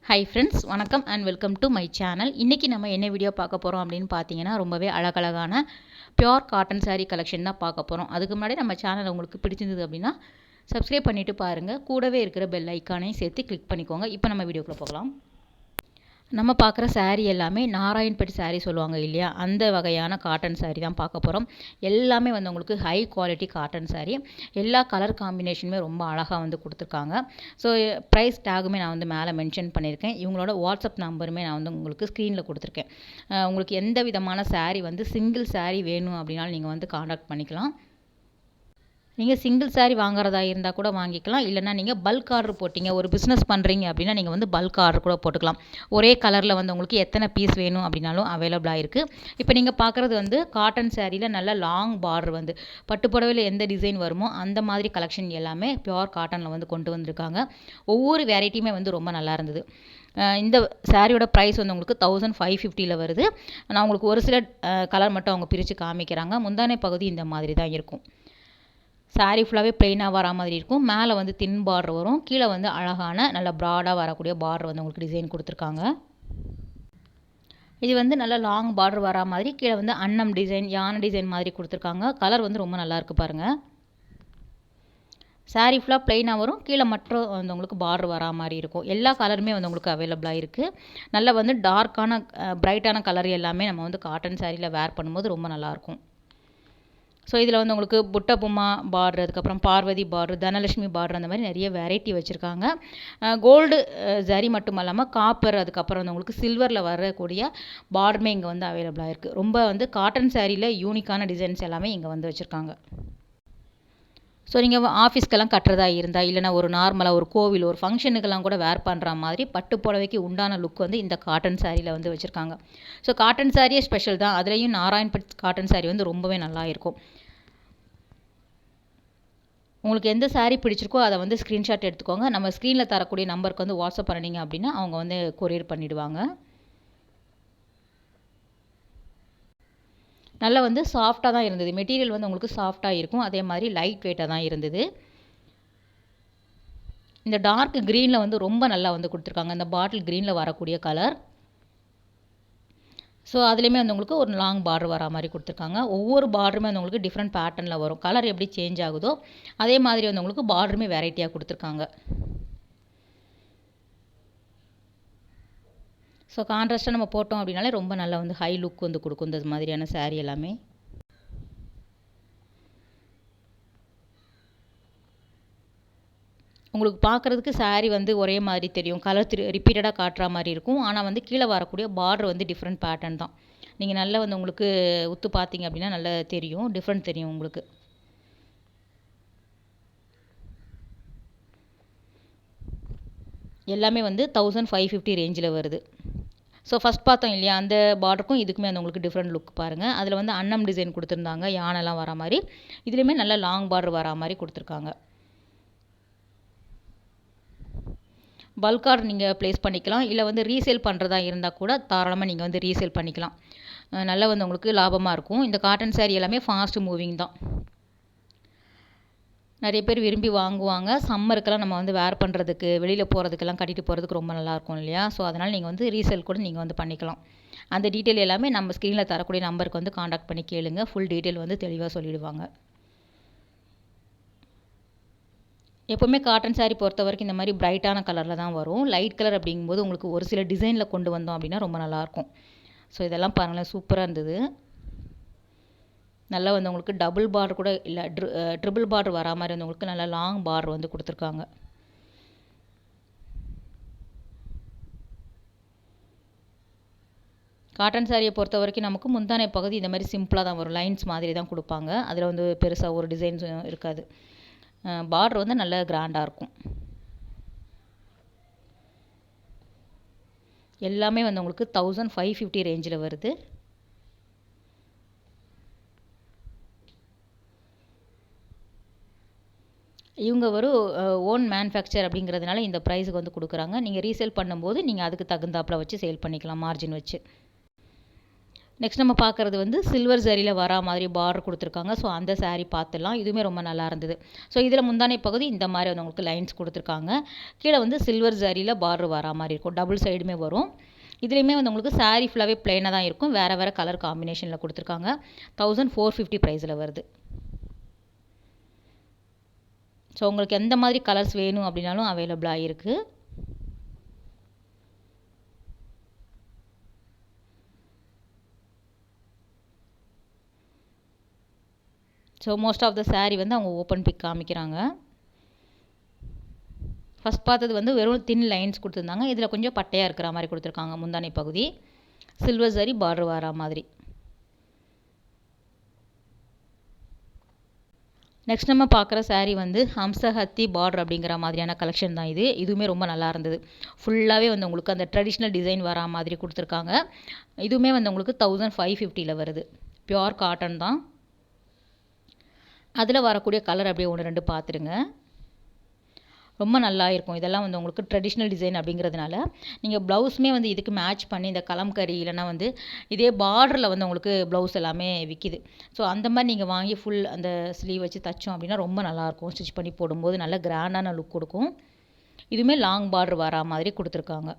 Hi friends, வணக்கம் and welcome to my channel. இன்றைக்கி நம்ம என்ன வீடியோ பார்க்க போகிறோம் அப்படின்னு பார்த்தீங்கன்னா, ரொம்பவே அழகழகான பியோர் காட்டன் சாரீ கலெக்ஷன் தான் பார்க்க போகிறோம். அதுக்கு முன்னாடி நம்ம சேனல் உங்களுக்கு பிடிச்சிருந்தது அப்படின்னா சப்ஸ்கிரைப் பண்ணிவிட்டு பாருங்கள். கூடவே இருக்கிற பெல் ஐக்கானையும் சேர்த்து கிளிக் பண்ணிக்கோங்க. இப்போ நம்ம வீடியோக்குள்ளே போகலாம். நம்ம பார்க்குற சாரீ எல்லாமே நாராயண்பேட் சாரீ சொல்லுவாங்க இல்லையா, அந்த வகையான காட்டன் சாரீ தான் பார்க்க போகிறோம். எல்லாமே உங்களுக்கு ஹை குவாலிட்டி காட்டன் சாரீ. எல்லா கலர் காம்பினேஷனுமே ரொம்ப அழகாக கொடுத்துருக்காங்க. ஸோ ப்ரைஸ் டேகுமே நான் மேலே மென்ஷன் பண்ணியிருக்கேன். இவங்களோட வாட்ஸ்அப் நம்பருமே நான் உங்களுக்கு ஸ்க்ரீனில் கொடுத்துருக்கேன். உங்களுக்கு எந்த விதமான சாரீ சிங்கிள் சாரீ வேணும் அப்படின்னாலும் நீங்கள் காண்டாக்ட் பண்ணிக்கலாம். நீங்கள் சிங்கிள் சாரீ வாங்குறதா இருந்தால் கூட வாங்கிக்கலாம். இல்லைனா நீங்கள் பல்க் ஆர்டர் போட்டிங்க, ஒரு பிஸ்னஸ் பண்ணுறீங்க அப்படின்னா நீங்கள் பல்க் ஆர்டர் கூட போட்டுக்கலாம். ஒரே கலரில் உங்களுக்கு எத்தனை பீஸ் வேணும் அப்படின்னாலும் அவைலபிளாக இருக்குது. இப்போ நீங்கள் பார்க்குறது காட்டன் சாரியில் நல்ல லாங் பார்டர் பட்டு புடவையில் எந்த டிசைன் வருமோ அந்த மாதிரி கலெக்ஷன் எல்லாமே பியோர் காட்டனில் கொண்டு வந்திருக்காங்க. ஒவ்வொரு வெரைட்டியுமே ரொம்ப நல்லா இருந்தது. இந்த சாரியோட ப்ரைஸ் உங்களுக்கு 1550 வருது. நான் உங்களுக்கு ஒரு சில கலர் மட்டும் அவங்க பிரித்து காமிக்கிறாங்க. முந்தானை பகுதி இந்த மாதிரி தான் இருக்கும். சாரீ ஃபுல்லாகவே ப்ளெயினாக வர மாதிரி இருக்கும். மேலே தின் பார்டர் வரும். கீழே அழகான நல்ல ப்ராடாக வரக்கூடிய பார்டர் உங்களுக்கு டிசைன் கொடுத்துருக்காங்க. இது நல்ல லாங் பார்டர் வரா மாதிரி கீழே அன்னம் டிசைன், யானை டிசைன் மாதிரி கொடுத்துருக்காங்க. கலர் ரொம்ப நல்லாயிருக்கு பாருங்கள். சாரீ ஃபுல்லாக ப்ளெயினாக வரும். கீழே மட்டும் உங்களுக்கு பார்டர் வரா மாதிரி இருக்கும். எல்லா கலருமே உங்களுக்கு அவைலபிளாக இருக்குது. நல்ல டார்க்கான பிரைட்டான கலர் எல்லாமே நம்ம காட்டன் சாரியில் வேர் பண்ணும்போது ரொம்ப நல்லாயிருக்கும். ஸோ இதில் உங்களுக்கு புட்ட பொம்மா பார்டர், அதுக்கப்புறம் பார்வதி பார்டர், தனலட்சுமி பார்டர், அந்த மாதிரி நிறைய வெரைட்டி வச்சுருக்காங்க. கோல்டு ஜரி மட்டும் இல்லாமல் காப்பர், அதுக்கப்புறம் உங்களுக்கு சில்வரில் வரக்கூடிய பார்டருமே இங்கே அவைலபிளாக இருக்குது. ரொம்ப காட்டன் சாரியில் யூனிக்கான டிசைன்ஸ் எல்லாமே இங்கே வச்சுருக்காங்க. ஸோ நீங்கள் ஆஃபீஸ்க்கெல்லாம் கட்டுறதா இருந்தால், இல்லைனா ஒரு நார்மலாக ஒரு கோவில், ஒரு ஃபங்க்ஷனுக்கெல்லாம் கூட வேர் பண்ணுற மாதிரி பட்டு புடவைக்கு உண்டான லுக் இந்த காட்டன் சாரியில் வச்சுருக்காங்க. ஸோ காட்டன் சாரியே ஸ்பெஷல் தான். அதுலேயும் நாராயண்பேட் காட்டன் சாரி ரொம்பவே நல்லா இருக்கும். உங்களுக்கு எந்த சாரீ பிடிச்சிருக்கோ அதை ஸ்க்ரீன்ஷாட் எடுத்துக்கோங்க. நம்ம ஸ்க்ரீனில் தரக்கூடிய நம்பருக்கு வாட்ஸ்அப் பண்ணினீங்க அப்படின்னா அவங்க கொரியர் பண்ணிவிடுவாங்க. நல்லா சாஃப்டாக தான் இருந்தது. மெட்டீரியல் உங்களுக்கு சாஃப்டாக இருக்கும். அதே மாதிரி லைட் வெயிட்டாக தான் இருந்தது. இந்த டார்க் க்ரீனில் ரொம்ப நல்லா கொடுத்துருக்காங்க. இந்த பாட்டில் க்ரீனில் வரக்கூடிய கலர். ஸோ அதுலேயுமே உங்களுக்கு ஒரு லாங் பார்டர் வரா மாதிரி கொடுத்துருக்காங்க. ஒவ்வொரு பார்டருமே உங்களுக்கு டிஃப்ரெண்ட் பேட்டர்னில் வரும். கலர் எப்படி சேஞ்ச் ஆகுதோ அதே மாதிரி உங்களுக்கு பார்டருமே வெரைட்டியாக கொடுத்துருக்காங்க. ஸோ கான்ட்ராஸ்ட்டாக நம்ம போட்டோம் அப்படின்னாலே ரொம்ப நல்லா ஹை லுக் கொடுக்கும் இந்த மாதிரியான சாரீ எல்லாமே. உங்களுக்கு பார்க்குறதுக்கு சாரீ ஒரே மாதிரி தெரியும். கலர் ரிப்பீட்டடாக காட்டுற மாதிரி இருக்கும். ஆனால் கீழே வரக்கூடிய பார்டர் டிஃப்ரெண்ட் பேட்டர்ன் தான். நீங்கள் நல்லா உங்களுக்கு உத்து பார்த்தீங்க அப்படின்னா நல்லா தெரியும், டிஃப்ரெண்ட் தெரியும் உங்களுக்கு. எல்லாமே 1550 ரேஞ்சில் வருது. ஸோ ஃபஸ்ட் பார்த்தோம் இல்லையா, அந்த பார்டருக்கும் இதுக்குமே உங்களுக்கு டிஃப்ரெண்ட் லுக் பாருங்கள். அதில் அன்னம் டிசைன் கொடுத்துருந்தாங்க, யானைலாம் வரா மாதிரி. இதுலேயுமே நல்ல லாங் பார்டர் வரா மாதிரி கொடுத்துருக்காங்க. பல்க் ஆர்டர் நீங்கள் ப்ளேஸ் பண்ணிக்கலாம். இல்லை ரீசேல் பண்ணுறதா இருந்தால் கூட தாராளமாக நீங்கள் ரீசேல் பண்ணிக்கலாம். நல்லா உங்களுக்கு லாபமாக இருக்கும். இந்த காட்டன் சாரீ எல்லாமே ஃபாஸ்ட் மூவிங் தான். நிறைய பேர் விரும்பி வாங்குவாங்க. சம்மருக்கெல்லாம் நம்ம வேர் பண்ணுறதுக்கு, வெளியில் போகிறதுக்கெல்லாம் கட்டிட்டு போகிறதுக்கு ரொம்ப நல்லாயிருக்கும் இல்லையா. ஸோ அதனால் நீங்கள் ரீசேல் கூட நீங்கள் பண்ணிக்கலாம். அந்த டீட்டெயில் எல்லாமே நம்ம ஸ்க்ரீனில் தரக்கூடிய நம்பருக்கு காண்டாக்ட் பண்ணி கேளுங்க. ஃபுல் டீட்டெயில் தெளிவாக சொல்லிவிடுவாங்க. எப்போவுமே காட்டன் சாரீ பொறுத்த வரைக்கும் இந்த மாதிரி பிரைட்டான கலரில் தான் வரும். லைட் கலர் அப்படிங்கும்போது உங்களுக்கு ஒரு சில டிசைனில் கொண்டு வந்தோம் அப்படின்னா ரொம்ப நல்லாயிருக்கும். ஸோ இதெல்லாம் பாருங்களேன், சூப்பராக இருந்தது. நல்லா உங்களுக்கு டபுள் பார்டர் கூட இல்லை, ட்ரிபிள் பார்டர் வரா மாதிரி உங்களுக்கு நல்லா லாங் பார்டர் கொடுத்துருக்காங்க. காட்டன் சாரியை பொறுத்த வரைக்கும் நமக்கு முந்தானை பகுதி இந்த மாதிரி சிம்பிளாக தான் வரும். லைன்ஸ் மாதிரி தான் கொடுப்பாங்க. அதில் பெருசாக ஒரு டிசைன்ஸும் இருக்காது. பார்டர் நல்ல கிராண்டாக இருக்கும். எல்லாமே உங்களுக்கு 1550 ரேஞ்சில் வருது. இவங்க ஒரு ஓன் மேனுஃபேக்சர் அப்படிங்கிறதுனால இந்த ப்ரைஸுக்கு கொடுக்குறாங்க. நீங்கள் ரீசேல் பண்ணும்போது நீங்கள் அதுக்கு தகுந்தாப்பில் வச்சு சேல் பண்ணிக்கலாம், மார்ஜின் வச்சு. நெக்ஸ்ட் நம்ம பார்க்குறது வந்து சில்வர் சரியில் வரா மாதிரி பார்டர் கொடுத்துருக்காங்க. ஸோ அந்த saree பார்த்துடலாம். இதுவுமே ரொம்ப நல்லா இருந்தது. ஸோ இதில் முந்தானை பகுதி இந்த மாதிரி வந்து உங்களுக்கு லைன்ஸ் கொடுத்துருக்காங்க. கீழே வந்து சில்வர் சரியில் பார்டர் வரா மாதிரி இருக்கும். டபுள் சைடுமே வரும். இதுலேயுமே வந்து உங்களுக்கு saree ஃபுல்லாகவே பிளெயினாக தான் இருக்கும். வேறு வேறு கலர் காம்பினேஷனில் கொடுத்துருக்காங்க. 1450 ப்ரைஸில் வருது. ஸோ உங்களுக்கு எந்த மாதிரி கலர்ஸ் வேணும் அப்படின்னாலும் அவைலபிளாக இருக்குது. So most of the saree வந்து அவங்க ஓப்பன் பிக் காமிக்கிறாங்க. ஃபஸ்ட் பார்த்தது வந்து வெறும் தின் லைன்ஸ் கொடுத்துருந்தாங்க. இதில் கொஞ்சம் பட்டையாக இருக்கிற மாதிரி கொடுத்துருக்காங்க. முந்தானை பகுதி சில்வர் சரி பார்டர் வரா மாதிரி. நெக்ஸ்ட் நம்ம பார்க்குற saree வந்து ஹம்சஹத்தி பார்டர் அப்படிங்கிற மாதிரியான கலெக்ஷன் தான் இது. இதுவுமே ரொம்ப நல்லா இருந்தது. ஃபுல்லாகவே வந்து உங்களுக்கு அந்த ட்ரெடிஷ்னல் டிசைன் வரா மாதிரி கொடுத்துருக்காங்க. இதுவுமே வந்து உங்களுக்கு 1550 வருது. பியோர் காட்டன் தான். அதில் வரக்கூடிய கலர் அப்படியே 1-2 பார்த்துடுங்க. ரொம்ப நல்லா இருக்கும். இதெல்லாம் வந்து உங்களுக்கு ட்ரெடிஷ்னல் டிசைன் அப்படிங்கிறதுனால நீங்கள் ப்ளவுஸுமே வந்து இதுக்கு மேட்ச் பண்ணி இந்த கலம்கரி இல்லைனா வந்து இதே பார்டரில் வந்து உங்களுக்கு ப்ளவுஸ் எல்லாமே விற்கிது. ஸோ அந்த மாதிரி நீங்கள் வாங்கி ஃபுல் அந்த ஸ்லீவ் வச்சு தைச்சோம் அப்படின்னா ரொம்ப நல்லாயிருக்கும். ஸ்டிச் பண்ணி போடும்போது நல்ல கிராண்டான லுக் கொடுக்கும். இதுவுமே லாங் பார்டர் வரா மாதிரி கொடுத்துருக்காங்க.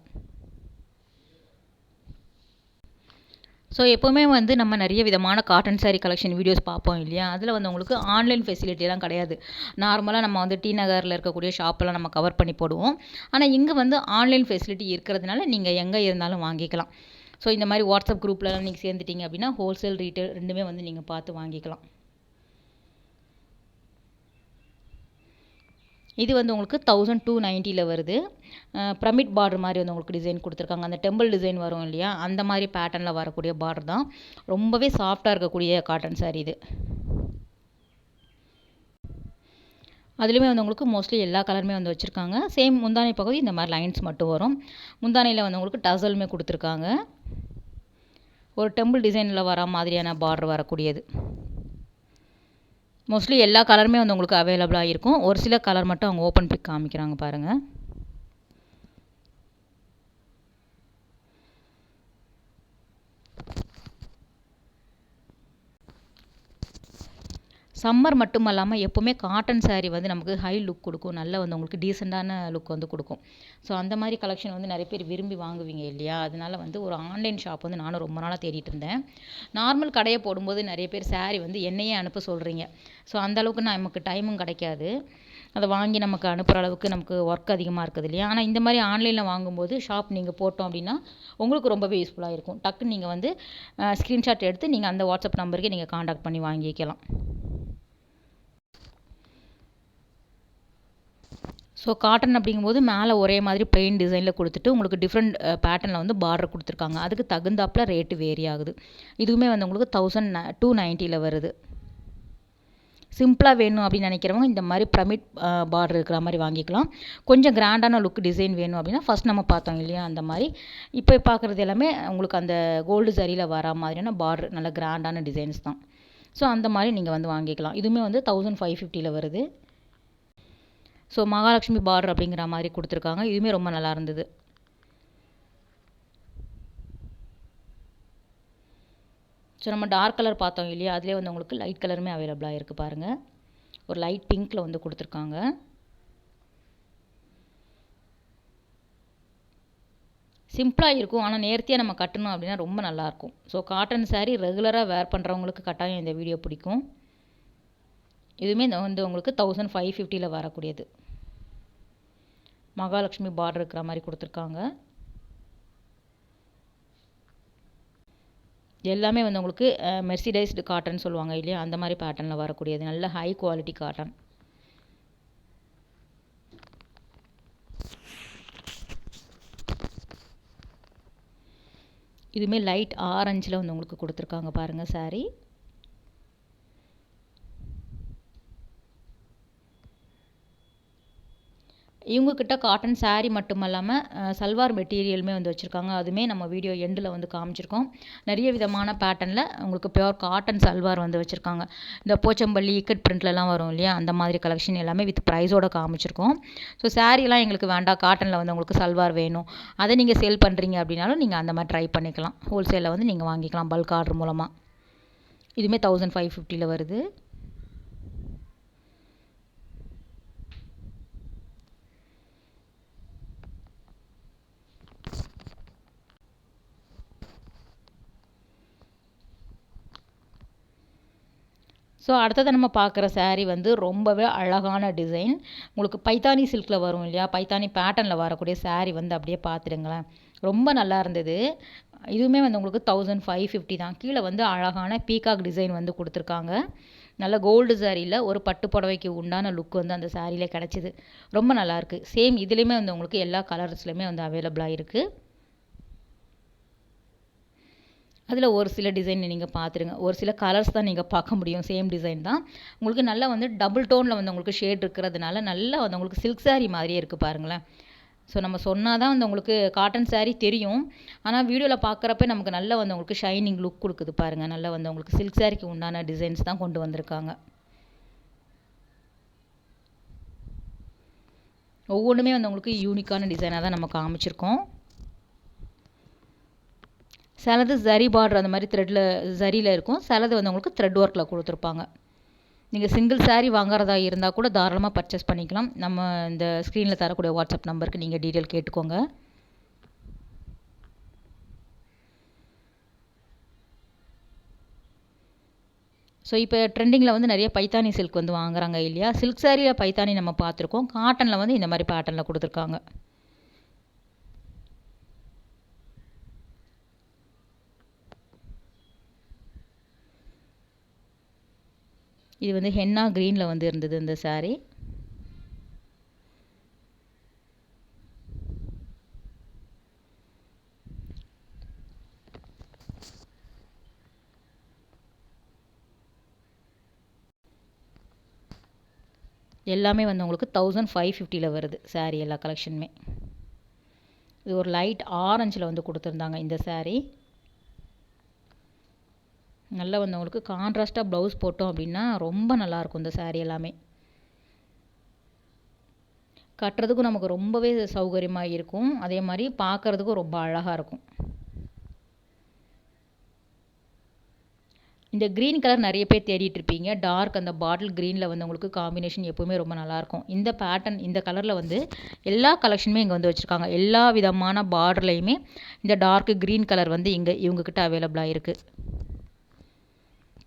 ஸோ எப்போவுமே வந்து நம்ம நிறைய விதமான காட்டன் saree கலெக்ஷன் வீடியோஸ் பார்ப்போம் இல்லையா? அதில் வந்து உங்களுக்கு ஆன்லைன் ஃபெசிலிட்டிலாம் கிடையாது. நார்மலாக நம்ம வந்து டி நகரில் இருக்கக்கூடிய ஷாப்பெல்லாம் நம்ம கவர் பண்ணி போடுவோம். ஆனால் இங்கே வந்து ஆன்லைன் ஃபெசிலிட்டி இருக்கிறதுனால நீங்கள் எங்கே இருந்தாலும் வாங்கிக்கலாம். ஸோ இந்த மாதிரி வாட்ஸ்அப் குரூப்லலாம் நீங்கள் சேர்ந்துட்டீங்க அப்படின்னா ஹோல்சேல் ரீட்டெயில் ரெண்டுமே வந்து நீங்கள் பார்த்து வாங்கிக்கலாம். இது வந்து உங்களுக்கு 1290 வருது. பிரமிட் பார்டர் மாதிரி வந்து உங்களுக்கு டிசைன் கொடுத்துருக்காங்க. அந்த டெம்பிள் டிசைன் வரும் இல்லையா? அந்த மாதிரி பேட்டர்னில் வரக்கூடிய பார்டர் தான். ரொம்பவே சாஃப்டாக இருக்கக்கூடிய காட்டன் saree இது. அதுலேயுமே வந்து உங்களுக்கு மோஸ்ட்லி எல்லா கலருமே வந்து வச்சுருக்காங்க. சேம் முந்தானை பகுதி இந்த மாதிரி லைன்ஸ் மட்டும் வரும். முந்தானையில் வந்து உங்களுக்கு டசலுமே கொடுத்துருக்காங்க. ஒரு டெம்பிள் டிசைனில் வர மாதிரியான பார்டர் வரக்கூடியது. மோஸ்ட்லி எல்லா கலருமே வந்து உங்களுக்கு அவைலபிளாக இருக்கும். ஒரு சில கலர் மட்டும் அவங்க ஓப்பன் பிக் காமிக்கிறாங்க பாருங்கள். சம்மர் மட்டும் இல்லாமல் எப்போவுமே காட்டன் saree வந்து நமக்கு ஹை லுக் கொடுக்கும். நல்ல வந்து உங்களுக்கு டீசெண்டான லுக் வந்து கொடுக்கும். ஸோ அந்த மாதிரி கலெக்ஷன் வந்து நிறைய பேர் விரும்பி வாங்குவீங்க இல்லையா? அதனால வந்து ஒரு ஆன்லைன் ஷாப் வந்து நானும் ரொம்ப நாளாக தேடிட்டு இருந்தேன். நார்மல் கடையை போடும்போது நிறைய பேர் saree வந்து என்னையே அனுப்ப சொல்கிறீங்க. ஸோ அந்தளவுக்கு நமக்கு டைமும் கிடைக்காது. அதை வாங்கி நமக்கு அனுப்புகிற அளவுக்கு நமக்கு ஒர்க் அதிகமாக இருக்குது இல்லையா? ஆனால் இந்த மாதிரி ஆன்லைனில் வாங்கும்போது ஷாப் நீங்கள் போட்டோம் அப்படின்னா உங்களுக்கு ரொம்பவே யூஸ்ஃபுல்லாக இருக்கும். டக்குன்னு நீங்கள் வந்து ஸ்க்ரீன்ஷாட் எடுத்து நீங்கள் அந்த வாட்ஸ்அப் நம்பருக்கு நீங்கள் காண்டாக்ட் பண்ணி வாங்கிக்கலாம். ஸோ காட்டன் அப்படிங்கும்போது மேலே ஒரே மாதிரி பிளெயின் டிசைனில் கொடுத்துட்டு உங்களுக்கு டிஃப்ரெண்ட் பேட்டர்னில் வந்து பார்டர் கொடுத்துருக்காங்க. அதுக்கு தகுந்தாப்பில் ரேட்டு வேரி ஆகுது. இதுவுமே வந்து உங்களுக்கு 1290 வருது. சிம்பிளாக வேணும் அப்படின்னு நினைக்கிறவங்க இந்த மாதிரி பிரமிட் பார்டர் இருக்கிற மாதிரி வாங்கிக்கலாம். கொஞ்சம் கிராண்டான லுக் டிசைன் வேணும் அப்படின்னா ஃபஸ்ட் நம்ம பார்த்தோம் இல்லையா? அந்த மாதிரி இப்போ பார்க்குறது எல்லாமே உங்களுக்கு அந்த கோல்டு சரியில் வர மாதிரியான பார்டர் நல்ல கிராண்டான டிசைன்ஸ் தான். ஸோ அந்த மாதிரி நீங்கள் வந்து வாங்கிக்கலாம். இதுவுமே வந்து 1550 வருது. ஸோ மகாலட்சுமி பார்டர் அப்படிங்கிற மாதிரி கொடுத்துருக்காங்க. இதுவுமே ரொம்ப நல்லா இருந்தது. ஸோ நம்ம டார்க் கலர் பார்த்தோம் இல்லையா? அதிலே வந்து உங்களுக்கு லைட் கலருமே அவைலபிளாக இருக்குது பாருங்கள். ஒரு லைட் பிங்க்கில் வந்து கொடுத்துருக்காங்க. சிம்பிளாக இருக்கும். ஆனால் நேர்த்தியாக நம்ம கட்டணும் அப்படின்னா ரொம்ப நல்லாயிருக்கும். ஸோ காட்டன் saree ரெகுலராக வேர் பண்ணுறவங்களுக்கு கட்டாயம் இந்த வீடியோ பிடிக்கும். இதுவுமே வந்து உங்களுக்கு 1550 வரக்கூடியது. மகாலட்சுமி பார்டர் இருக்கிற மாதிரி கொடுத்துருக்காங்க. எல்லாமே வந்து உங்களுக்கு மெர்சிடைஸ்டு காட்டன் சொல்லுவாங்க இல்லையா? அந்த மாதிரி பேட்டர்னில் வரக்கூடியது. நல்ல ஹை குவாலிட்டி காட்டன். இதுவுமே லைட் ஆரஞ்சில் வந்து உங்களுக்கு கொடுத்துருக்காங்க பாருங்கள் saree. இவங்கக்கிட்ட காட்டன் saree மட்டும் இல்லாமல் சல்வார் மெட்டீரியலுமே வந்து வச்சுருக்காங்க. அதுவுமே நம்ம வீடியோ எண்டில் வந்து காமிச்சிருக்கோம். நிறைய விதமான பேட்டர்னில் உங்களுக்கு பியோர் காட்டன் சல்வார் வந்து வச்சுருக்காங்க. இந்த போச்சம்பள்ளி இக்கட் பிரிண்ட்லலாம் வரும் இல்லையா, அந்த மாதிரி கலெக்ஷன் எல்லாமே வித் ப்ரைஸோட காமிச்சிருக்கோம். ஸோ சாரீலாம் எங்களுக்கு வேண்டாம், காட்டனில் வந்து உங்களுக்கு சல்வார் வேணும், அதை நீங்கள் சேல் பண்ணுறீங்க அப்படின்னாலும் நீங்கள் அந்த மாதிரி ட்ரை பண்ணிக்கலாம். ஹோல்சேலில் வந்து நீங்கள் வாங்கிக்கலாம் பல்க் ஆர்டர் மூலமாக. இதுவுமே 1550 வருது. ஸோ அடுத்தது நம்ம பார்க்குற saree வந்து ரொம்பவே அழகான டிசைன். உங்களுக்கு பைத்தானி சில்கில் வரும் இல்லையா, பைத்தானி பேட்டர்னில் வரக்கூடிய saree வந்து அப்படியே பார்த்துடுங்களேன். ரொம்ப நல்லா இருந்தது. இதுவுமே வந்து உங்களுக்கு 1550 தான். கீழே வந்து அழகான பீகாக் டிசைன் வந்து கொடுத்துருக்காங்க. நல்ல கோல்டு சாரியில் ஒரு பட்டு புடவைக்கு உண்டான லுக் வந்து அந்த சாரியில் கிடச்சிது. ரொம்ப நல்லாயிருக்கு. சேம் இதுலேயுமே வந்து உங்களுக்கு எல்லா கலர்ஸ்லையுமே வந்து அவைலபிளாக இருக்குது. அதில் ஒரு சில டிசைன் நீங்கள் பார்த்துருங்க. ஒரு சில கலர்ஸ் தான் நீங்கள் பார்க்க முடியும். சேம் டிசைன் தான். உங்களுக்கு நல்லா வந்து டபுள் டோனில் வந்து உங்களுக்கு ஷேட் இருக்கிறதுனால நல்லா வந்து உங்களுக்கு சில்க் saree மாதிரியே இருக்குது பாருங்களேன். ஸோ நம்ம சொன்னால் தான் வந்து உங்களுக்கு காட்டன் saree தெரியும். ஆனால் வீடியோவில் பார்க்குறப்ப நமக்கு நல்லா வந்து உங்களுக்கு ஷைனிங் லுக் கொடுக்குது பாருங்கள். நல்லா வந்து உங்களுக்கு சில்க் சாரிக்கு உண்டான டிசைன்ஸ் தான் கொண்டு வந்திருக்காங்க. ஒவ்வொன்றுமே வந்து உங்களுக்கு யூனிக்கான டிசைனாக தான் நம்ம காமிச்சிருக்கோம். சிலது ஜரி பார்டர் அந்த மாதிரி த்ரெட்டில் ஜரியில் இருக்கும், சிலது வந்து உங்களுக்கு த்ரெட் ஒர்க்கில் கொடுத்துருப்பாங்க. நீங்கள் சிங்கிள் saree வாங்குறதா இருந்தால் கூட தாராளமாக பர்ச்சேஸ் பண்ணிக்கலாம். நம்ம இந்த ஸ்க்ரீனில் தரக்கூடிய வாட்ஸ்அப் நம்பருக்கு நீங்கள் டீட்டெயில் கேட்டுக்கோங்க. ஸோ இப்போ ட்ரெண்டிங்கில் வந்து நிறைய பைத்தானி சில்க் வந்து வாங்குறாங்க இல்லையா. சில்க் சாரியில் பைத்தானி நம்ம பார்த்துருக்கோம். காட்டனில் வந்து இந்த மாதிரி பேட்டர்னில் கொடுத்துருக்காங்க. இது வந்து ஹென்னா க்ரீனில் வந்து இருந்தது இந்த saree. எல்லாமே வந்து உங்களுக்கு 1550 வருது saree எல்லா கலெக்ஷனுமே. இது ஒரு லைட் ஆரஞ்சில் வந்து கொடுத்துருந்தாங்க இந்த saree. நல்லா வந்து உங்களுக்கு கான்ட்ராஸ்ட்டாக ப்ளவுஸ் போட்டோம் அப்படின்னா ரொம்ப நல்லாயிருக்கும் இந்த saree எல்லாமே. கட்டுறதுக்கும் நமக்கு ரொம்பவே சௌகரியமாக இருக்கும். அதே மாதிரி பார்க்குறதுக்கும் ரொம்ப அழகாக இருக்கும். இந்த க்ரீன் கலர் நிறைய பேர் தேடிட்டு இருப்பீங்க. டார்க் அந்த பாட்டில் க்ரீனில் வந்து உங்களுக்கு காம்பினேஷன் எப்போவுமே ரொம்ப நல்லாயிருக்கும். இந்த பேட்டர்ன் இந்த கலரில் வந்து எல்லா கலெக்ஷனுமே இங்கே வந்து வச்சுருக்காங்க. எல்லா விதமான பார்டர்லையுமே இந்த டார்க் க்ரீன் கலர் வந்து இங்கே இவங்கக்கிட்ட அவைலபிளாக இருக்குது.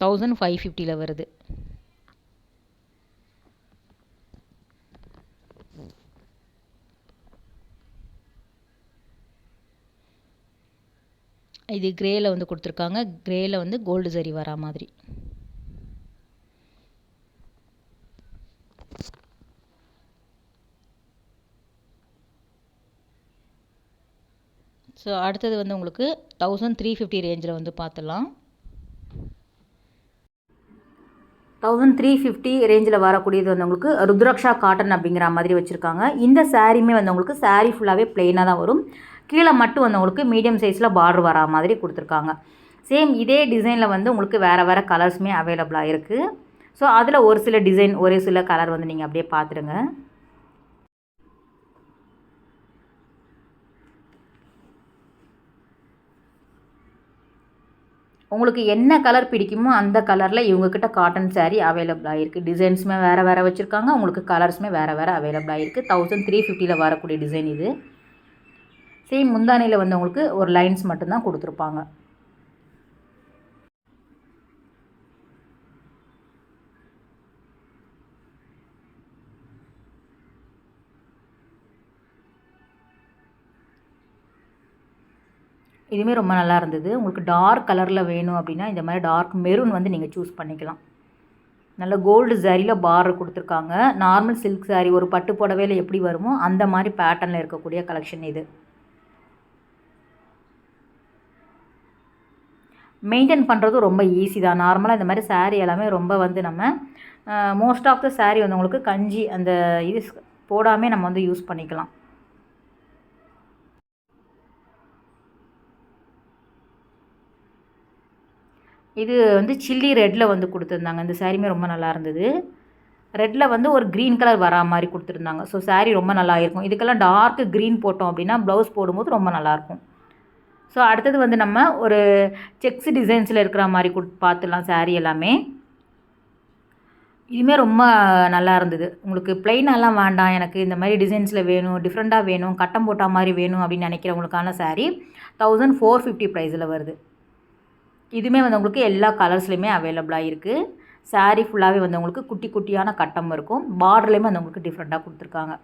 1550 வருது. இது கிரேயில் வந்து கொடுத்துருக்காங்க. கிரேயில் வந்து கோல்டு சரி வரா மாதிரி. ஸோ அடுத்தது வந்து உங்களுக்கு 1350 ரேஞ்சில் வந்து பார்த்துடலாம். 1350 ரேஞ்சில் வரக்கூடியது வந்து உங்களுக்கு ருத்ராக்ஷா காட்டன் அப்படிங்கிற மாதிரி வச்சுருக்காங்க. இந்த சாரீமே வந்து உங்களுக்கு சாரீ ஃபுல்லாகவே பிளெயினாக தான் வரும். கீழே மட்டும் வந்து உங்களுக்கு மீடியம் சைஸில் பார்டர் வரா மாதிரி கொடுத்துருக்காங்க. சேம் இதே டிசைனில் வந்து உங்களுக்கு வேறு வேறு கலர்ஸுமே அவைலபிளாக இருக்குது. ஸோ அதில் ஒரு சில டிசைன் ஒரு சில கலர் வந்து நீங்கள் அப்படியே பார்த்துடுங்க. உங்களுக்கு என்ன கலர் பிடிக்குமோ அந்த கலரில் இவங்கக்கிட்ட காட்டன் saree அவைலபிளாக இருக்குது. டிசைன்ஸுமே வேறு வேறு வச்சுருக்காங்க. உங்களுக்கு கலர்ஸுமே வேறு வேறு அவைலபிளாக இருக்குது. 1350 வரக்கூடிய டிசைன் இது. சேம் முந்தானையில் வந்து உங்களுக்கு ஒரு லைன்ஸ் மட்டும்தான் கொடுத்துருப்பாங்க. இதுவுமே ரொம்ப நல்லா இருந்தது. உங்களுக்கு டார்க் கலரில் வேணும் அப்படின்னா இந்த மாதிரி டார்க் மெரூன் வந்து நீங்கள் சூஸ் பண்ணிக்கலாம். நல்ல கோல்டு சாரியில் பார்டர் கொடுத்துருக்காங்க. நார்மல் சில்க் saree ஒரு பட்டு புடவையில் எப்படி வருமோ அந்த மாதிரி பேட்டர்னில் இருக்கக்கூடிய கலெக்ஷன் இது. மெயின்டைன் பண்ணுறதும் ரொம்ப ஈஸி தான். நார்மலாக இந்த மாதிரி saree எல்லாமே ரொம்ப வந்து நம்ம மோஸ்ட் ஆஃப் த saree வந்து உங்களுக்கு கஞ்சி அந்த இது போடாமல் நம்ம வந்து யூஸ் பண்ணிக்கலாம். இது வந்து சில்லி ரெட்டில் வந்து கொடுத்துருந்தாங்க. இந்த சாரீமே ரொம்ப நல்லா இருந்தது. ரெட்டில் வந்து ஒரு க்ரீன் கலர் வரா மாதிரி கொடுத்துருந்தாங்க. ஸோ சாரீ ரொம்ப நல்லா இருக்கும். இதுக்கெல்லாம் டார்க் க்ரீன் போட்டோம் அப்படின்னா ப்ளவுஸ் போடும்போது ரொம்ப நல்லாயிருக்கும். ஸோ அடுத்தது வந்து நம்ம ஒரு செக்ஸ் டிசைன்ஸில் இருக்கிற மாதிரி பார்த்துடலாம் சாரீ எல்லாமே. இதுவுமே ரொம்ப நல்லா இருந்தது. உங்களுக்கு ப்ளைனாலாம் வேண்டாம், எனக்கு இந்த மாதிரி டிசைன்ஸில் வேணும், டிஃப்ரெண்ட்டாக வேணும், கட்டம் போட்டா மாதிரி வேணும் அப்படின்னு நினைக்கிறவங்களுக்கான சாரீ 1450 ப்ரைஸில் வருது. இதுவுமே வந்து உங்களுக்கு எல்லா கலர்ஸ்லையுமே அவைலபிளாக இருக்குது. சாரீ ஃபுல்லாகவே வந்து உங்களுக்கு குட்டி குட்டியான கட்டம் இருக்கும். பார்டர்லேயுமே வந்து உங்களுக்கு டிஃப்ரெண்ட்டாக கொடுத்துருக்காங்க.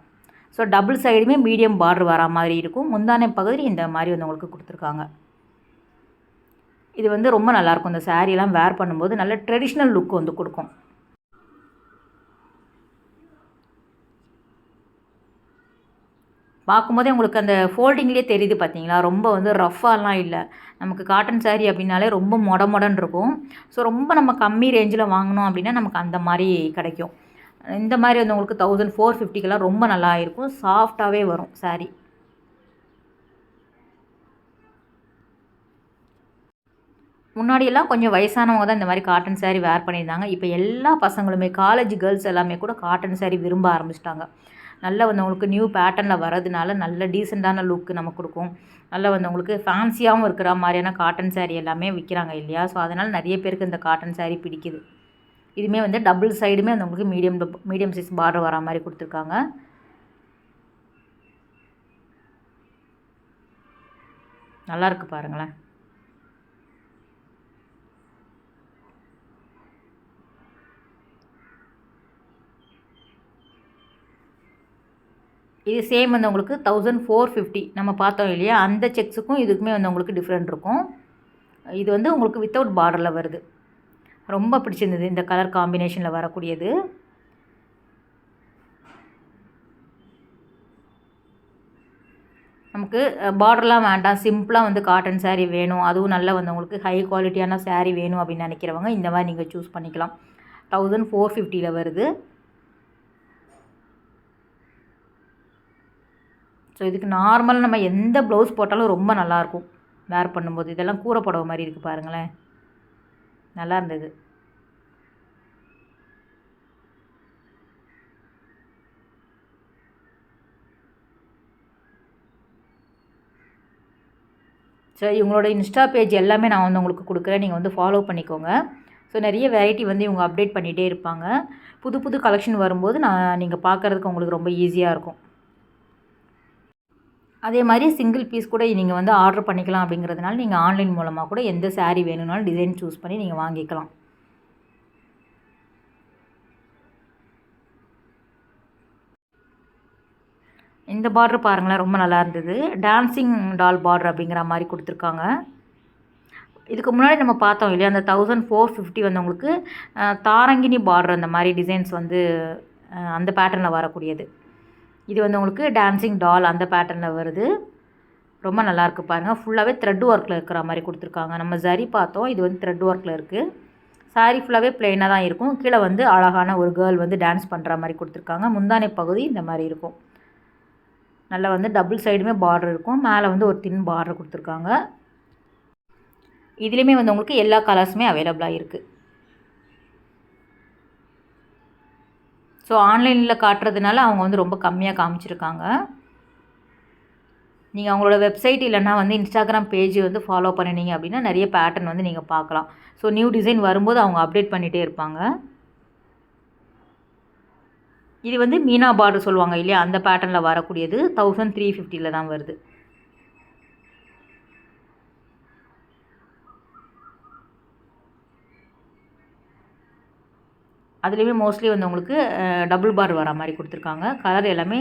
ஸோ டபுள் சைடுமே மீடியம் பார்டர் வரா மாதிரி இருக்கும். முந்தானை பகுதி இந்த மாதிரி வந்து உங்களுக்கு கொடுத்துருக்காங்க. இது வந்து ரொம்ப நல்லாயிருக்கும். இந்த சாரீலாம் வேர் பண்ணும்போது நல்ல ட்ரெடிஷ்னல் லுக் வந்து கொடுக்கும். பார்க்கும்போதே உங்களுக்கு அந்த ஃபோல்டிங்லேயே தெரியுது பார்த்தீங்களா, ரொம்ப வந்து ரஃப்பாலாம் இல்லை. நமக்கு காட்டன் சாரீ அப்படின்னாலே ரொம்ப மொடன்னு இருக்கும். ஸோ ரொம்ப நம்ம கம்மி ரேஞ்சில் வாங்கினோம் அப்படின்னா நமக்கு அந்த மாதிரி கிடைக்கும். இந்த மாதிரி வந்து உங்களுக்கு 1450க்கெல்லாம் ரொம்ப நல்லா இருக்கும். சாஃப்டாகவே வரும் சாரீ. முன்னாடியெல்லாம் கொஞ்சம் வயசானவங்க தான் இந்த மாதிரி காட்டன் சாரீ வேர் பண்ணியிருந்தாங்க. இப்போ எல்லா பசங்களுமே காலேஜ் கேர்ள்ஸ் எல்லாமே கூட காட்டன் சாரீ விரும்ப ஆரம்பிச்சிட்டாங்க. நல்லா வந்து உங்களுக்கு நியூ பேட்டர்னில் வரதுனால நல்ல டீசெண்டான லுக்கு நமக்கு கொடுக்கும். நல்லா வந்து உங்களுக்கு ஃபேன்சியாகவும் இருக்கிற மாதிரியான காட்டன் சாரீ எல்லாமே விற்கிறாங்க இல்லையா. ஸோ அதனால் நிறைய பேருக்கு இந்த காட்டன் சாரீ பிடிக்குது. இதுவுமே வந்து டபுள் சைடுமே வந்து உங்களுக்கு மீடியம் சைஸ் பார்டர் வரா மாதிரி கொடுத்துருக்காங்க. நல்லாயிருக்கு பாருங்களேன். இது சேம் வந்து உங்களுக்கு 1450 நம்ம பார்த்தோம் இல்லையா, அந்த செக்ஸுக்கும் இதுக்குமே வந்து உங்களுக்கு டிஃப்ரெண்ட் இருக்கும். இது வந்து உங்களுக்கு வித்தவுட் பார்டரில் வருது. ரொம்ப பிடிச்சிருந்தது இந்த கலர் காம்பினேஷனில் வரக்கூடியது. நமக்கு பார்டர்லாம் வேண்டாம், சிம்பிளாக வந்து காட்டன் சாரீ வேணும், அதுவும் நல்லா வந்து உங்களுக்கு ஹை குவாலிட்டியான சாரீ வேணும் அப்படின்னு நினைக்கிறவங்க இந்த மாதிரி நீங்கள் சூஸ் பண்ணிக்கலாம். 1450ல் வருது. ஸோ இதுக்கு நார்மலாக நம்ம எந்த ப்ளவுஸ் போட்டாலும் ரொம்ப நல்லாயிருக்கும் வேர் பண்ணும்போது. இதெல்லாம் கூரை புடவை மாதிரி இருக்குது பாருங்களேன், நல்லா இருந்தது. ஸோ இவங்களோட இன்ஸ்டா பேஜ் எல்லாமே நான் வந்து உங்களுக்கு கொடுக்குறேன், நீங்கள் வந்து ஃபாலோ பண்ணிக்கோங்க. ஸோ நிறைய வெரைட்டி வந்து இவங்க அப்டேட் பண்ணிகிட்டே இருப்பாங்க. புது புது கலெக்ஷன் வரும்போது நீங்கள் பார்க்குறதுக்கு உங்களுக்கு ரொம்ப ஈஸியாக இருக்கும். அதே மாதிரி சிங்கிள் பீஸ் கூட நீங்கள் வந்து ஆர்டர் பண்ணிக்கலாம். அப்படிங்கிறதுனால நீங்கள் ஆன்லைன் மூலமாக கூட எந்த சாரீ வேணும்னாலும் டிசைன் சூஸ் பண்ணி நீங்கள் வாங்கிக்கலாம். இந்த பார்டர் பாருங்களேன், ரொம்ப நல்லா இருந்தது. டான்சிங் டால் பார்டர் அப்படிங்கிற மாதிரி கொடுத்துருக்காங்க. இதுக்கு முன்னாடி நம்ம பார்த்தோம் இல்லையா, அந்த 1450 வந்து உங்களுக்கு தாரங்கினி பார்டர் அந்த மாதிரி டிசைன்ஸ் வந்து அந்த பேட்டர்னில் வரக்கூடியது. இது வந்து உங்களுக்கு டான்சிங் டால் அந்த பேட்டர்னில் வருது. ரொம்ப நல்லாயிருக்கு பாருங்கள். ஃபுல்லாகவே த்ரெட் ஒர்க்கில் இருக்கிற மாதிரி கொடுத்துருக்காங்க. நம்ம ஜரி பார்த்தோம், இது வந்து த்ரெட் ஒர்க்கில் இருக்குது. சாரீ ஃபுல்லாகவே ப்ளெயினாக தான் இருக்கும். கீழே வந்து அழகான ஒரு கேர்ள் வந்து டான்ஸ் பண்ணுற மாதிரி கொடுத்துருக்காங்க. முந்தானை பகுதி இந்த மாதிரி இருக்கும். நல்லா வந்து டபுள் சைடுமே பார்டர் இருக்கும். மேலே வந்து ஒரு தின் பார்டர் கொடுத்துருக்காங்க. இதுலேயுமே வந்து உங்களுக்கு எல்லா கலர்ஸுமே அவைலபிளாக இருக்குது. ஸோ ஆன்லைனில் காட்டுறதுனால அவங்க வந்து ரொம்ப கம்மியாக காமிச்சிருக்காங்க. நீங்கள் அவங்களோட வெப்சைட் இல்லைனா வந்து இன்ஸ்டாகிராம் பேஜ் வந்து ஃபாலோ பண்ணினீங்க அப்படின்னா நிறைய பேட்டர்ன் வந்து நீங்கள் பார்க்கலாம். ஸோ நியூ டிசைன் வரும்போது அவங்க அப்டேட் பண்ணிகிட்டே இருப்பாங்க. இது வந்து மீனா பார்டர் சொல்லுவாங்க இல்லையா, அந்த பேட்டர்னில் வரக்கூடியது 1350 தான் வருது. அதுலேயுமே மோஸ்ட்லி வந்து உங்களுக்கு டபுள் பார் வர மாதிரி கொடுத்துருக்காங்க. கலர் எல்லாமே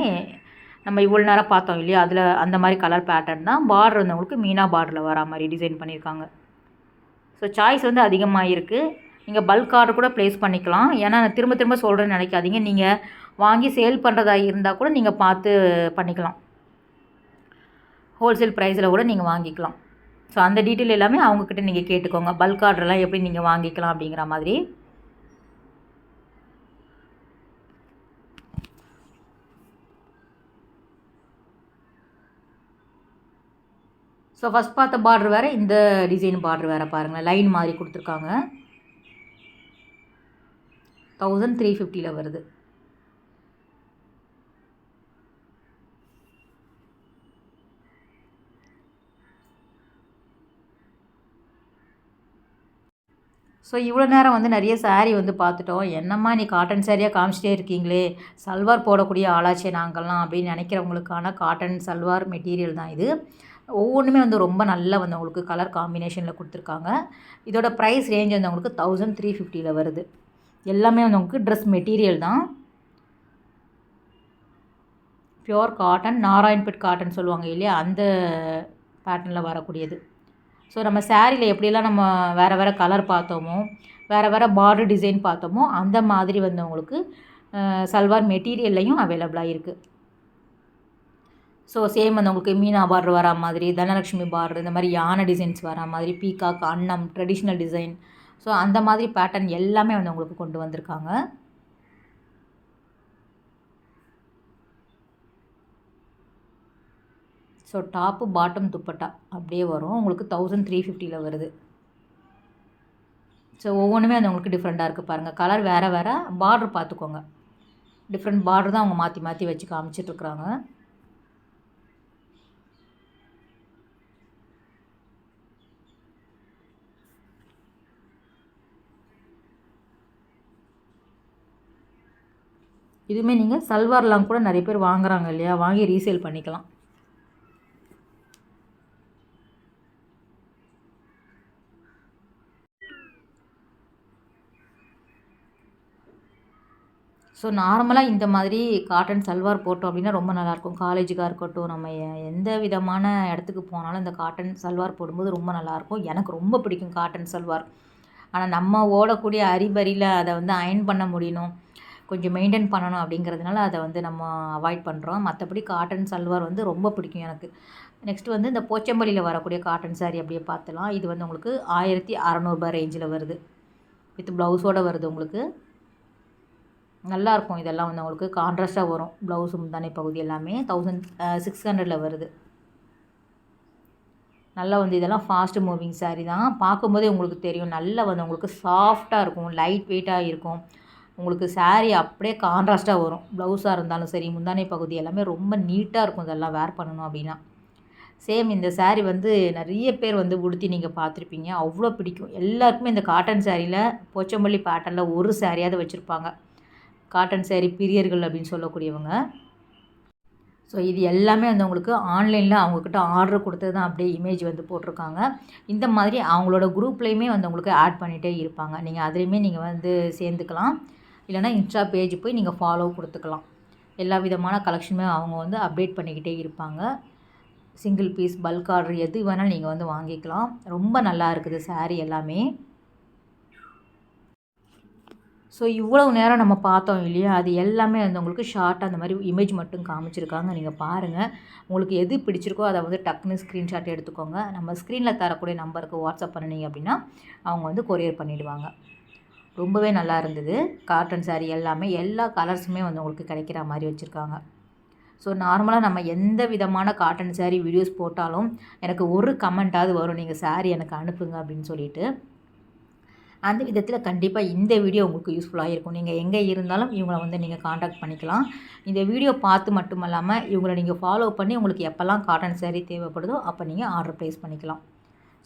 நம்ம இவ்வளோ நேரம் பார்த்தோம் இல்லையா, அதில் அந்த மாதிரி கலர் பேட்டர்ன் தான். பார்டர் வந்து உங்களுக்கு மீனா பார்டரில் வர மாதிரி டிசைன் பண்ணியிருக்காங்க. ஸோ சாய்ஸ் வந்து அதிகமாக இருக்குது. நீங்கள் பல்க் ஆர்டர் கூட ப்ளேஸ் பண்ணிக்கலாம். ஏன்னா நான் திரும்ப திரும்ப சொல்கிறேன்னு நினைக்காதீங்க. நீங்கள் வாங்கி சேல் பண்ணுறதா இருந்தால் கூட நீங்கள் பார்த்து பண்ணிக்கலாம். ஹோல்சேல் ப்ரைஸில் கூட நீங்கள் வாங்கிக்கலாம். ஸோ அந்த டீட்டெயில் எல்லாமே அவங்கக்கிட்ட நீங்கள் கேட்டுக்கோங்க. பல்க் ஆர்டர்லாம் எப்படி நீங்கள் வாங்கிக்கலாம் அப்படிங்கிற மாதிரி. ஸோ ஃபஸ்ட் பார்த்த பார்டர் வேறு, இந்த டிசைன் பார்டர் வேறு பாருங்கள். லைன் மாதிரி கொடுத்துருக்காங்க. 1350 வருது. ஸோ இவ்வளோ நேரம் வந்து நிறைய சாரீ வந்து பார்த்துட்டோம். என்னம்மா நீ காட்டன் சாரியாக காமிச்சிட்டே இருக்கீங்களே, சல்வார் போடக்கூடிய ஆளாச்சே நாங்கள்லாம் அப்படின்னு நினைக்கிறவங்களுக்கான காட்டன் சல்வார் மெட்டீரியல் தான் இது. ஒவ்வொன்றுமே வந்து ரொம்ப நல்லா வந்து உங்களுக்கு கலர் காம்பினேஷனில் கொடுத்துருக்காங்க. இதோட ப்ரைஸ் ரேஞ்ச் வந்து உங்களுக்கு 1350 வருது. எல்லாமே வந்து உங்களுக்கு ட்ரெஸ் மெட்டீரியல் தான். பியோர் காட்டன், நாராயண்பேட் காட்டன் சொல்லுவாங்க இல்லையா, அந்த பேட்டர்னில் வரக்கூடியது. ஸோ நம்ம சாரியில் எப்படியெல்லாம் நம்ம வேறு வேறு கலர் பார்த்தோமோ, வேறு வேறு பார்டர் டிசைன் பார்த்தோமோ, அந்த மாதிரி வந்து உங்களுக்கு சல்வார் மெட்டீரியல்லையும் அவைலபிளாக இருக்குது. ஸோ சேம் வந்து உங்களுக்கு மீனா பார்டர் வரா மாதிரி, தனலக்ஷ்மி பார்டர், இந்த மாதிரி யானை டிசைன்ஸ் வரா மாதிரி, பீகாக், அன்னம், ட்ரெடிஷ்னல் டிசைன், ஸோ அந்த மாதிரி பேட்டர்ன் எல்லாமே வந்து உங்களுக்கு கொண்டு வந்திருக்காங்க. ஸோ டாப்பு பாட்டம் துப்பட்டா அப்படியே வரும். உங்களுக்கு 1350 வருது. ஸோ ஒவ்வொன்றுமே அது உங்களுக்கு டிஃப்ரெண்ட்டாக இருக்குது பாருங்கள். கலர் வேறு வேறு, பார்டர் பார்த்துக்கோங்க. டிஃப்ரெண்ட் பார்டர் தான் அவங்க மாற்றி மாற்றி வச்சு காமிச்சிட்ருக்குறாங்க. இதுவுமே நீங்கள் சல்வார்லாம் கூட நிறைய பேர் வாங்குறாங்க இல்லையா, வாங்கி ரீசேல் பண்ணிக்கலாம். ஸோ நார்மலாக இந்த மாதிரி காட்டன் சல்வார் போட்டோம் அப்படின்னா ரொம்ப நல்லாயிருக்கும். காலேஜுக்காக இருக்கட்டும், நம்ம எந்த விதமான இடத்துக்கு போனாலும் இந்த காட்டன் சல்வார் போடும்போது ரொம்ப நல்லாயிருக்கும். எனக்கு ரொம்ப பிடிக்கும் காட்டன் சல்வார். ஆனால் நம்ம ஓடக்கூடிய அரிபரியில் அதை வந்து அயர்ன் பண்ண முடியணும், கொஞ்சம் மெயின்டைன் பண்ணணும் அப்படிங்கிறதுனால அதை வந்து நம்ம அவாய்ட் பண்ணுறோம். மற்றபடி காட்டன் சல்வார் வந்து ரொம்ப பிடிக்கும் எனக்கு. நெக்ஸ்ட்டு வந்து இந்த போச்சம்பள்ளியில் வரக்கூடிய காட்டன் சாரீ அப்படியே பார்த்துலாம். இது வந்து உங்களுக்கு 1600 ரேஞ்சில் வருது. வித் ப்ளவுஸோடு வருது உங்களுக்கு. நல்லாயிருக்கும். இதெல்லாம் வந்து உங்களுக்கு கான்ட்ராஸ்ட்டாக வரும். ப்ளவுஸு முந்தானை பகுதி எல்லாமே 1600 வருது. நல்லா வந்து இதெல்லாம் ஃபாஸ்ட்டு மூவிங் சாரீ தான். பார்க்கும்போதே உங்களுக்கு தெரியும். நல்லா வந்து உங்களுக்கு சாஃப்டாக இருக்கும், லைட் வெயிட்டாக இருக்கும். உங்களுக்கு சாரீ அப்படியே கான்ட்ராஸ்ட்டாக வரும். ப்ளவுஸாக இருந்தாலும் சரி, முந்தானை பகுதி எல்லாமே ரொம்ப நீட்டாக இருக்கும். இதெல்லாம் வேர் பண்ணணும் அப்படின்னா. சேம் இந்த சாரீ வந்து நிறைய பேர் வந்து உடுத்தி நீங்கள் பார்த்துருப்பீங்க. அவ்வளோ பிடிக்கும். எல்லாருக்குமே இந்த காட்டன் சாரியில் போச்சம்பள்ளி பேட்டர்னில் ஒரு சாரியாவது வச்சுருப்பாங்க. காட்டன் சாரீ பிரியர்கள் அப்படின்னு சொல்லக்கூடியவங்க. ஸோ இது எல்லாமே வந்து உங்களுக்கு ஆன்லைனில் அவங்கக்கிட்ட ஆர்டர் கொடுத்தது தான் அப்படியே இமேஜ் வந்து போட்டிருக்காங்க. இந்த மாதிரி அவங்களோட குரூப்லேயுமே வந்து உங்களுக்கு ஆட் பண்ணிகிட்டே இருப்பாங்க. நீங்கள் அதுலேயுமே நீங்கள் வந்து சேர்ந்துக்கலாம். இல்லைனா இன்ஸ்டா பேஜ் போய் நீங்கள் ஃபாலோ கொடுத்துக்கலாம். எல்லா விதமான கலெக்ஷனுமே அவங்க வந்து அப்டேட் பண்ணிக்கிட்டே இருப்பாங்க. சிங்கிள் பீஸ், பல்க் ஆர்டர் எது வேணாலும் நீங்கள் வந்து வாங்கிக்கலாம். ரொம்ப நல்லா இருக்குது சாரீ எல்லாமே. ஸோ இவ்வளவு நேரம் நம்ம பார்த்தோம் இல்லையா, அது எல்லாமே வந்து உங்களுக்கு ஷார்ட்டாக அந்த மாதிரி இமேஜ் மட்டும் காமிச்சிருக்காங்க. நீங்கள் பாருங்கள். உங்களுக்கு எது பிடிச்சிருக்கோ அதை வந்து டக்குன்னு ஸ்க்ரீன்ஷாட் எடுத்துக்கோங்க. நம்ம ஸ்க்ரீனில் தரக்கூடிய நம்பருக்கு வாட்ஸ்அப் பண்ணினீங்க அப்படின்னா அவங்க வந்து கொரியர் பண்ணிவிடுவாங்க. ரொம்பவே நல்லா இருந்தது. காட்டன் சாரீ எல்லாமே எல்லா கலர்ஸுமே வந்து உங்களுக்கு கிடைக்கிற மாதிரி வச்சுருக்காங்க. ஸோ நார்மலாக நம்ம எந்த விதமான காட்டன் சாரீ வீடியோஸ் போட்டாலும் எனக்கு ஒரு கமெண்ட்டாவது வரும், நீங்கள் சாரீ எனக்கு அனுப்புங்க அப்படின்னு சொல்லிட்டு. அந்த விதத்தில் கண்டிப்பாக இந்த வீடியோ உங்களுக்கு யூஸ்ஃபுல்லாக இருக்கும். நீங்கள் எங்கே இருந்தாலும் இவங்கள வந்து நீங்கள் காண்டாக்ட் பண்ணிக்கலாம். இந்த வீடியோ பார்த்து மட்டும் இல்லாமல் இவங்களை நீங்கள் ஃபாலோ பண்ணி உங்களுக்கு எப்போல்லாம் காட்டன் சாரீ தேவைப்படுதோ அப்போ நீங்கள் ஆர்டர் ப்ளேஸ் பண்ணிக்கலாம்.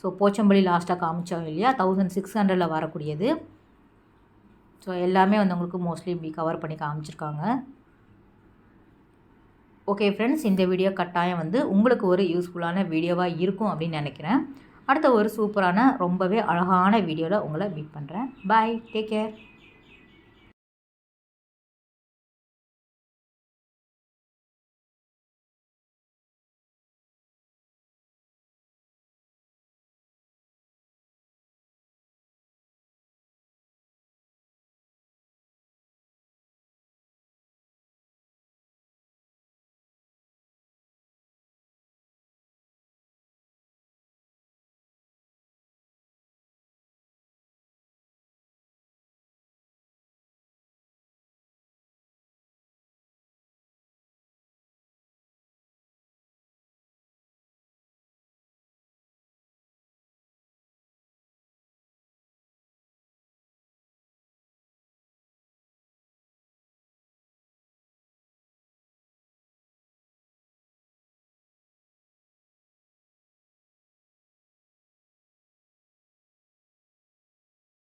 ஸோ போச்சம்பள்ளி லாஸ்ட்டாக காமிச்சோம் இல்லையா, 1600 வரக்கூடியது. ஸோ எல்லாமே வந்து உங்களுக்கு மோஸ்ட்லி இப்படி கவர் பண்ணி காமிச்சிருக்காங்க. ஓகே ஃப்ரெண்ட்ஸ், இந்த வீடியோ கட்டாயம் வந்து உங்களுக்கு ஒரு யூஸ்ஃபுல்லான வீடியோவாக இருக்கும் அப்படின்னு நினைக்கிறேன். அடுத்த ஒரு சூப்பரான ரொம்பவே அழகான வீடியோவில் உங்களை மீட் பண்ணுறேன். பாய், டேக் கேர்.